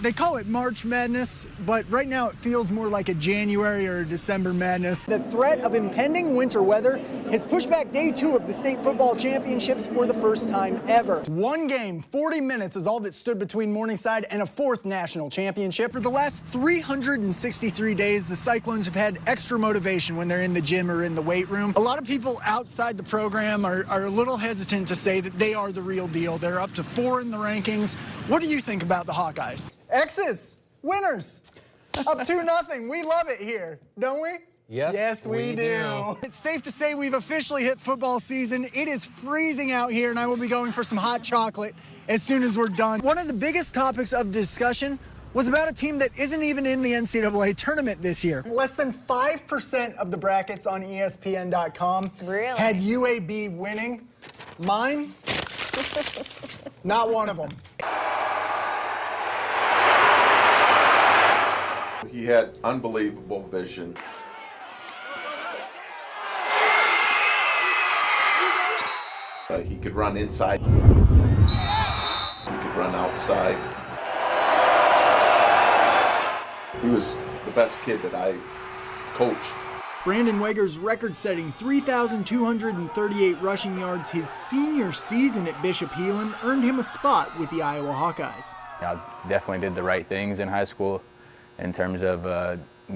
They call it March Madness, but right now it feels more like a January or a December madness. The threat of impending winter weather has pushed back day 2 of the state football championships for the first time ever. One game, 40 minutes is all that stood between Morningside and a 4th national championship. For the last 363 days, the Cyclones have had extra motivation when they're in the gym or in the weight room. A lot of people outside the program are a little hesitant to say that they are the real deal. They're up to 4 in the rankings. What do you think about the Hawkeyes? X's, winners, up 2-0. We love it here, don't we? Yes, we do. It's safe to say we've officially hit football season. It is freezing out here, and I will be going for some hot chocolate as soon as we're done. One of the biggest topics of discussion was about a team that isn't even in the NCAA tournament this year. Less than 5% of the brackets on ESPN.com had UAB winning. Mine, not one of them. He had unbelievable vision. He could run inside. He could run outside. He was the best kid that I coached. Brandon Weger's record-setting 3,238 rushing yards his senior season at Bishop Heelan earned him a spot with the Iowa Hawkeyes. I definitely did the right things in high school in terms of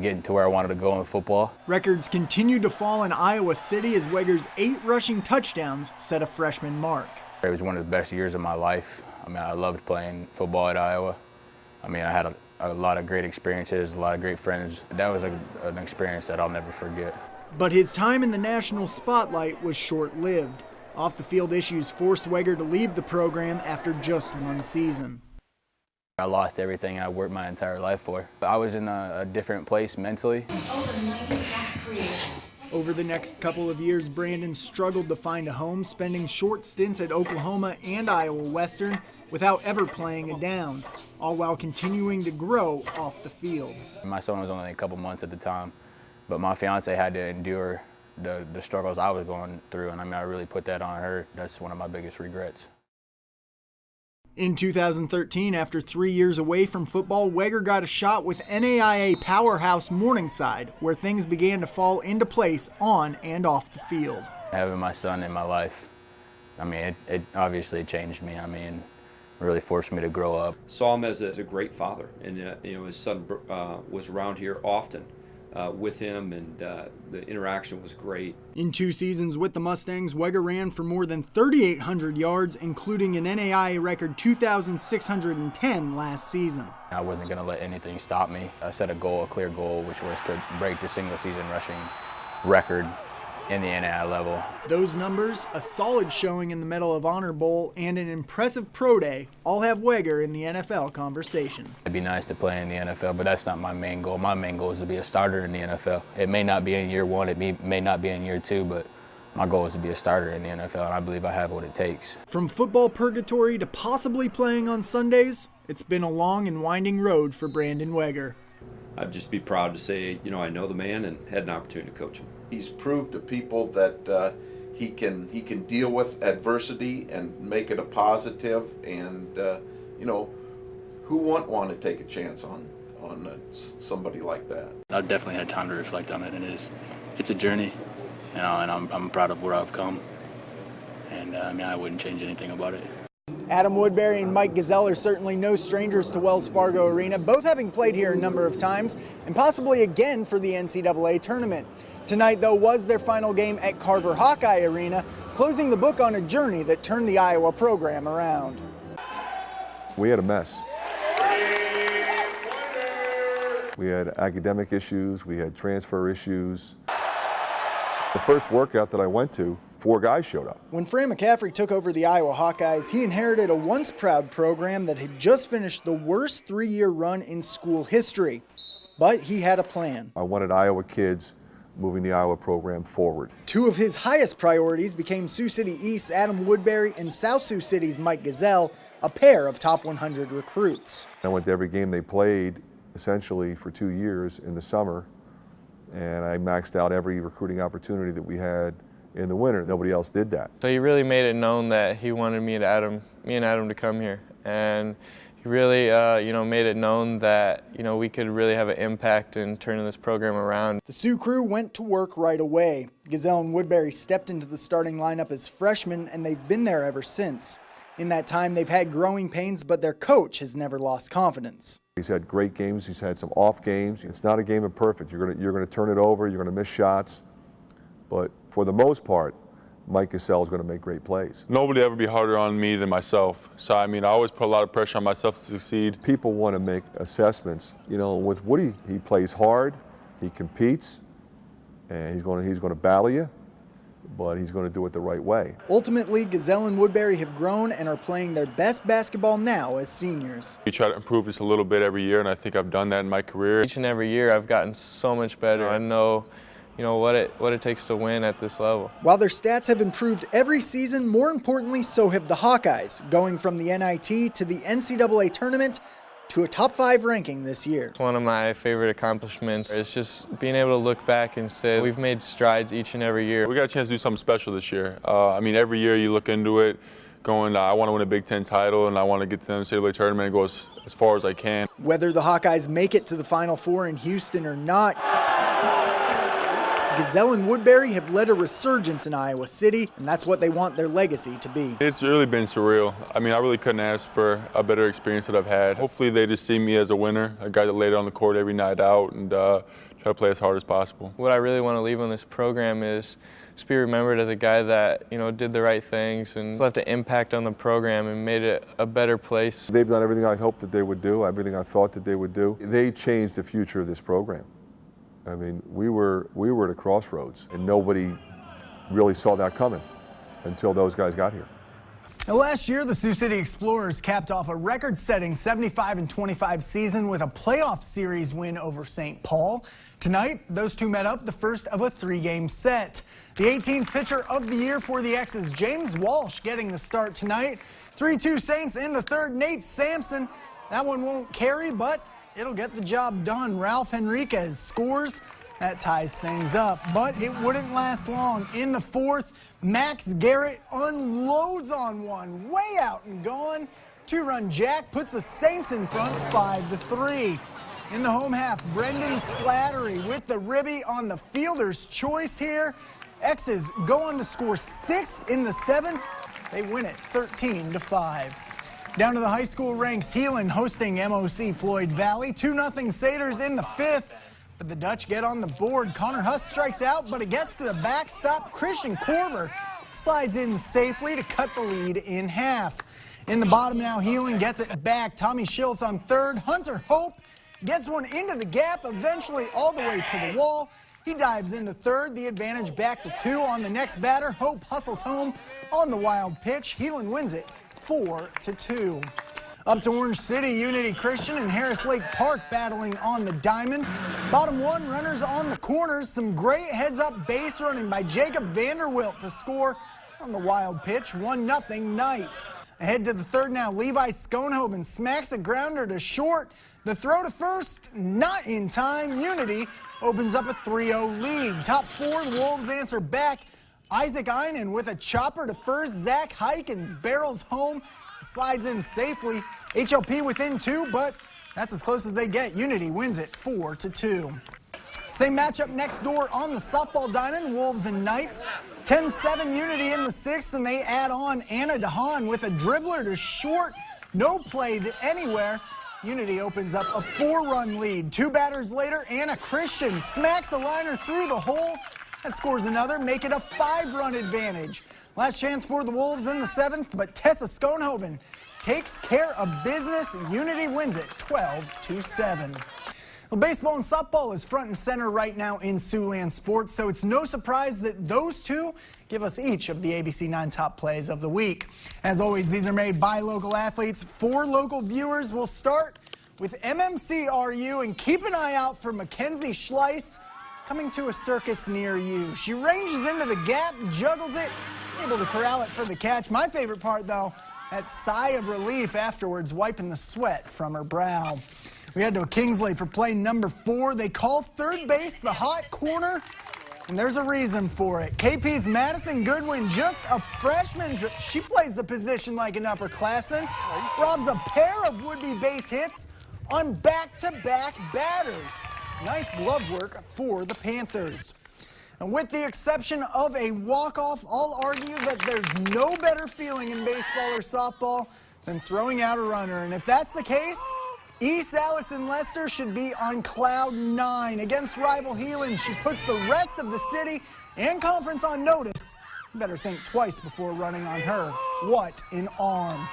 getting to where I wanted to go in football. Records continued to fall in Iowa City as Weger's 8 rushing touchdowns set a freshman mark. It was one of the best years of my life. I mean, I loved playing football at Iowa. I mean, I had a lot of great experiences, a lot of great friends. That was an experience that I'll never forget. But his time in the national spotlight was short-lived. Off-the-field issues forced Weger to leave the program after just 1 season. I lost everything I worked my entire life for. I was in a different place mentally. Over the next couple of years, Brandon struggled to find a home, spending short stints at Oklahoma and Iowa Western without ever playing a down, all while continuing to grow off the field. My son was only a couple months at the time, but my fiance had to endure the struggles I was going through, and I mean, I really put that on her. That's one of my biggest regrets. In 2013, after 3 years away from football, Weger got a shot with NAIA powerhouse Morningside, where things began to fall into place on and off the field. Having my son in my life, I mean, it obviously changed me. I mean, really forced me to grow up. Saw him as a great father, and you know, his son was around here often with him, and the interaction was great. In 2 seasons with the Mustangs, Weger ran for more than 3,800 yards, including an NAIA record 2,610 last season. I wasn't going to let anything stop me. I set a clear goal, which was to break the single-season rushing record in the NAIA level. Those numbers, a solid showing in the Medal of Honor Bowl, and an impressive pro day all have Weger in the NFL conversation. It'd be nice to play in the NFL, but that's not my main goal. My main goal is to be a starter in the NFL. It may not be in year 1, it may not be in year 2, but my goal is to be a starter in the NFL, and I believe I have what it takes. From football purgatory to possibly playing on Sundays, it's been a long and winding road for Brandon Weger. I'd just be proud to say, you know, I know the man and had an opportunity to coach him. He's proved to people that he can deal with adversity and make it a positive, and you know, who wouldn't want to take a chance on somebody like that? I've definitely had time to reflect on it, and it's a journey, you know, and I'm proud of where I've come, and I mean, I wouldn't change anything about it. Adam Woodbury and Mike Gazelle are certainly no strangers to Wells Fargo Arena, both having played here a number of times and possibly again for the NCAA tournament. Tonight, though, was their final game at Carver Hawkeye Arena, closing the book on a journey that turned the Iowa program around. We had a mess. We had academic issues, we had transfer issues. The first workout that I went to, 4 guys showed up. When Fran McCaffrey took over the Iowa Hawkeyes, he inherited a once proud program that had just finished the worst 3-year run in school history. But he had a plan. I wanted Iowa kids moving the Iowa program forward. 2 of his highest priorities became Sioux City East's Adam Woodbury and South Sioux City's Mike Gazelle, a pair of top 100 recruits. I went to every game they played essentially for 2 years in the summer, and I maxed out every recruiting opportunity that we had in the winter. Nobody else did that. So he really made it known that he wanted me and Adam to come here, and he He really, made it known that, we could really have an impact in turning this program around. The Sioux crew went to work right away. Gazelle and Woodbury stepped into the starting lineup as freshmen, and they've been there ever since. In that time, they've had growing pains, but their coach has never lost confidence. He's had great games. He's had some off games. It's not a game of perfect. You're gonna turn it over. You're gonna miss shots, but for the most part, Mike Gazelle is going to make great plays. Nobody ever be harder on me than myself. So I always put a lot of pressure on myself to succeed. People want to make assessments. With Woody, he plays hard, he competes, and he's going to battle you, but he's going to do it the right way. Ultimately, Gazelle and Woodbury have grown and are playing their best basketball now as seniors. We try to improve just a little bit every year, and I think I've done that in my career. Each and every year I've gotten so much better. I know what it takes to win at this level. While their stats have improved every season, more importantly, so have the Hawkeyes, going from the NIT to the NCAA tournament to a top 5 ranking this year. One of my favorite accomplishments is just being able to look back and say we've made strides each and every year. We got a chance to do something special this year. Every year you look into it going, I want to win a Big Ten title and I want to get to the NCAA tournament and go as far as I can. Whether the Hawkeyes make it to the Final Four in Houston or not, Gazelle and Woodbury have led a resurgence in Iowa City, and that's what they want their legacy to be. It's really been surreal. I really couldn't ask for a better experience that I've had. Hopefully they just see me as a winner, a guy that laid it on the court every night out and try to play as hard as possible. What I really want to leave on this program is just be remembered as a guy that, did the right things and left an impact on the program and made it a better place. They've done everything I hoped that they would do, everything I thought that they would do. They changed the future of this program. We were at a crossroads, and nobody really saw that coming until those guys got here. Now, last year, the Sioux City Explorers capped off a record-setting 75-25 season with a playoff series win over St. Paul. Tonight, those two met up, the first of a 3-game set. The 18th pitcher of the year for the X's, James Walsh, getting the start tonight. 3-2 Saints in the third, Nate Sampson. That one won't carry, but it'll get the job done. Ralph Henriquez scores. That ties things up, but it wouldn't last long. In the fourth, Max Garrett unloads on one, way out and gone. 2-run jack puts the Saints in front 5-3. In the home half, Brendan Slattery with the ribby on the fielder's choice here. X's go on to score 6 in the 7th. They win it 13-5. Down to the high school ranks, Heelan hosting MOC Floyd Valley. 2-0 Satyrs in the 5th, but the Dutch get on the board. Connor Huss strikes out, but it gets to the backstop. Christian Corver slides in safely to cut the lead in half. In the bottom now, Heelan gets it back. Tommy Schultz on third. Hunter Hope gets one into the gap, eventually all the way to the wall. He dives into third, the advantage back to 2 on the next batter. Hope hustles home on the wild pitch. Heelan wins it 4-2. Up to Orange City, Unity Christian and Harris Lake Park battling on the diamond. Bottom 1, runners on the corners. Some great heads-up base running by Jacob Vanderwilt to score on the wild pitch. 1-0 Knights. Ahead to the third now, Levi Schoenhoven smacks a grounder to short. The throw to first, not in time. Unity opens up a 3-0 lead. Top 4, the Wolves answer back. Isaac Einen with a chopper to first. Zach Heikens barrels home, slides in safely. HLP within 2, but that's as close as they get. Unity wins it 4-2. Same matchup next door on the softball diamond, Wolves and Knights. 10-7 Unity in the 6th, and they add on Anna DeHaan with a dribbler to short. No play anywhere. Unity opens up a 4-run lead. 2 batters later, Anna Christian smacks a liner through the hole and scores another, make it a 5-run advantage. Last chance for the Wolves in the 7th, but Tessa Schoenhoven takes care of business. Unity wins it 12-7. Well, baseball and softball is front and center right now in Siouxland sports, so it's no surprise that those two give us each of the ABC 9 top plays of the week. As always, these are made by local athletes for local viewers. We'll start with MMCRU, and keep an eye out for Mackenzie Schleiss coming to a circus near you. She ranges into the gap, juggles it, able to corral it for the catch. My favorite part, though, that sigh of relief afterwards, wiping the sweat from her brow. We head to Kingsley for play number 4. They call third base the hot corner. And there's a reason for it. KP's Madison Goodwin, just a freshman. She plays the position like an upperclassman. Robs a pair of would-be base hits on back-to-back batters. Nice glove work for the Panthers. And with the exception of a walk-off, I'll argue that there's no better feeling in baseball or softball than throwing out a runner. And if that's the case, East Allison Lester should be on cloud 9. Against rival Heelan, she puts the rest of the city and conference on notice. You better think twice before running on her. What an arm.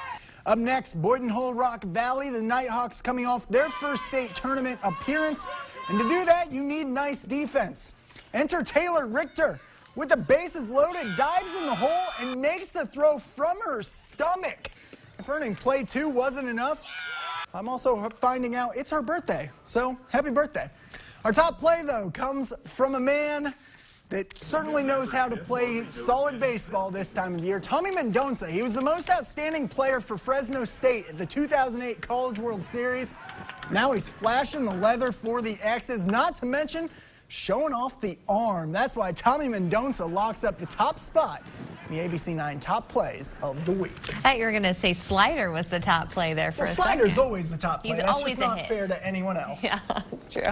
Up next, Boynton Hole Rock Valley, the Nighthawks coming off their first state tournament appearance. And to do that, you need nice defense. Enter Taylor Richter with the bases loaded, dives in the hole, and makes the throw from her stomach. If earning play 2 wasn't enough, I'm also finding out it's her birthday, so happy birthday. Our top play, though, comes from a man that certainly knows how to play solid baseball this time of year. Tommy Mendonça. He was the most outstanding player for Fresno State at the 2008 College World Series. Now he's flashing the leather for the X's, not to mention showing off the arm. That's why Tommy Mendonça locks up the top spot in the ABC 9 top plays of the week. I thought you were going to say slider was the top play there for a second. Slider's always the top play. He's That's always just not a hit. fair to anyone else. Yeah, that's true.